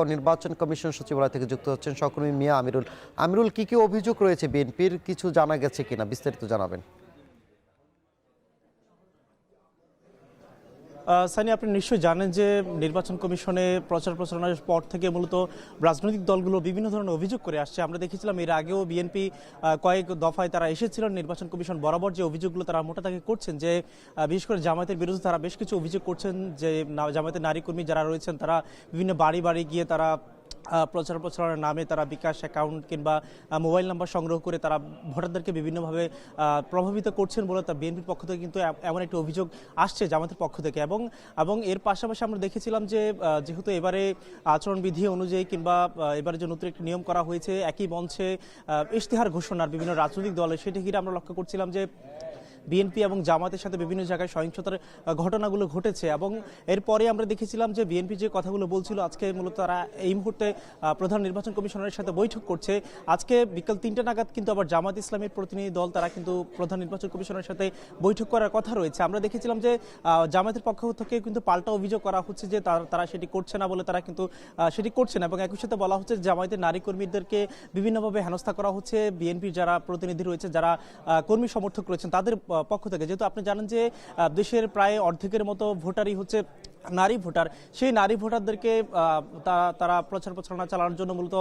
নির্বাচন কমিশন সচিবালয় থেকে যুক্ত হচ্ছেন সহকর্মী মিয়া আমিরুল। আমিরুল, কি কি অভিযোগ রয়েছে বিএনপির, কিছু জানা গেছে কিনা বিস্তারিত জানাবেন। সানি, আপনি নিশ্চয়ই জানেন যে নির্বাচন কমিশনে প্রচার প্রচারণার পর থেকে মূলত রাজনৈতিক দলগুলো বিভিন্ন ধরনের অভিযোগ করে আসছে। আমরা দেখেছিলাম এর আগেও বিএনপি কয়েক দফায় তারা এসেছিলেন নির্বাচন কমিশন বরাবর। যে অভিযোগগুলো তারা মোটা তাকে করছেন, যে বিশেষ করে জামায়াতের বিরুদ্ধে তারা বেশ কিছু অভিযোগ করছেন, যে জামায়াতের নারী কর্মী যারা রয়েছেন তারা বিভিন্ন বাড়ি বাড়ি গিয়ে তারা প্রচার প্রচারণার নামে তারা বিকাশ অ্যাকাউন্ট কিংবা মোবাইল নাম্বার সংগ্রহ করে তারা ভোটারদেরকে বিভিন্নভাবে প্রভাবিত করছেন বলে তা বিএনপির পক্ষ থেকে কিন্তু এমন একটি অভিযোগ আসছে জামাতের পক্ষ থেকে। এবং এর পাশাপাশি আমরা দেখেছিলাম যে যেহেতু এবারে আচরণবিধি অনুযায়ী কিংবা এবারে যে নতুন একটি নিয়ম করা হয়েছে, একই মঞ্চে ইশতেহার ঘোষণার বিভিন্ন রাজনৈতিক দলে, সেটি ঘিরে আমরা লক্ষ্য করছিলাম যে বিএনপি এবং জামাতের সাথে বিভিন্ন জায়গায় সহিংসতার ঘটনাগুলো ঘটেছে। এবং এরপরে আমরা দেখেছিলাম যে বিএনপি যে কথাগুলো বলছিল, আজকে মূলত তারা এই মুহূর্তে প্রধান নির্বাচন কমিশনারের সাথে বৈঠক করছে। আজকে বিকাল 3টা নাগাদ কিন্তু আবার জামাত ইসলামের প্রতিনিধি দল তারা কিন্তু প্রধান নির্বাচন কমিশনারের সাথে বৈঠক করার কথা রয়েছে। আমরা দেখেছিলাম যে জামাতের পক্ষ থেকে কিন্তু পাল্টা অভিযোগ করা হচ্ছে যে তারা সেটি করছে না বলে তারা কিন্তু সেটি করছে না। এবং একই সাথে বলা হচ্ছে জামায়াতের নারী কর্মীদেরকে বিভিন্নভাবে হেনস্থা করা হচ্ছে। বিএনপির যারা প্রতিনিধি রয়েছে, যারা কর্মী সমর্থক রয়েছেন তাদের পক্ষ থেকে, যেহেতু আপনি জানেন যে দেশের প্রায় অর্ধেকের মতো ভোটারই হচ্ছে নারী ভোটার, সেই নারী ভোটারদেরকে তারা প্রচার প্রচারণা চালানোর জন্য মূলত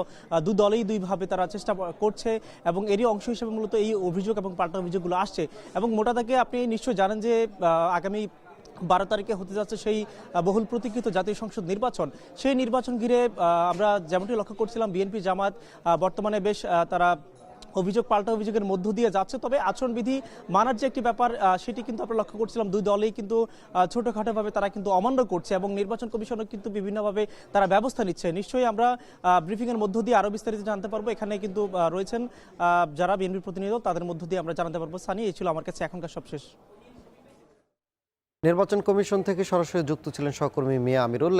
দু দলেই দুইভাবে তারা চেষ্টা করছে। এবং এরই অংশ হিসেবে মূলত এই অভিযোগ এবং পাল্টা অভিযোগগুলো আসছে। এবং মোটা দাগে আপনি নিশ্চয়ই জানেন যে আগামী 12 তারিখে হতে যাচ্ছে সেই বহুল প্রতীক্ষিত জাতীয় সংসদ নির্বাচন। সেই নির্বাচন ঘিরে আমরা যেমনটি লক্ষ্য করছিলাম, বিএনপি জামাত বর্তমানে বেশ তারা অভিযোগ পাল্টা অভিযোগের মধ্য দিয়ে যাচ্ছে। তবে আচরণবিধি মানার যে একটি ব্যাপার, সেটি কিন্তু আমরা লক্ষ্য করছিলাম দুই দলেই কিন্তু ছোটখাটোভাবে তারা কিন্তু অমান্য করছে এবং নির্বাচন কমিশনও কিন্তু বিভিন্নভাবে তারা ব্যবস্থা নিচ্ছে। নিশ্চয়ই আমরা ব্রিফিংয়ের মধ্য দিয়ে আরও বিস্তারিত জানতে পারবো। এখানে কিন্তু রয়েছেন যারা বিএনপির প্রতিনিধি, তাদের মধ্য দিয়ে আমরা জানাতে পারবো। সানি, এই ছিল আমার কাছে এখনকার সবশেষ। নির্বাচন কমিশন থেকে সরাসরি যুক্ত ছিলেন সহকর্মী মিয়া আমিরুল।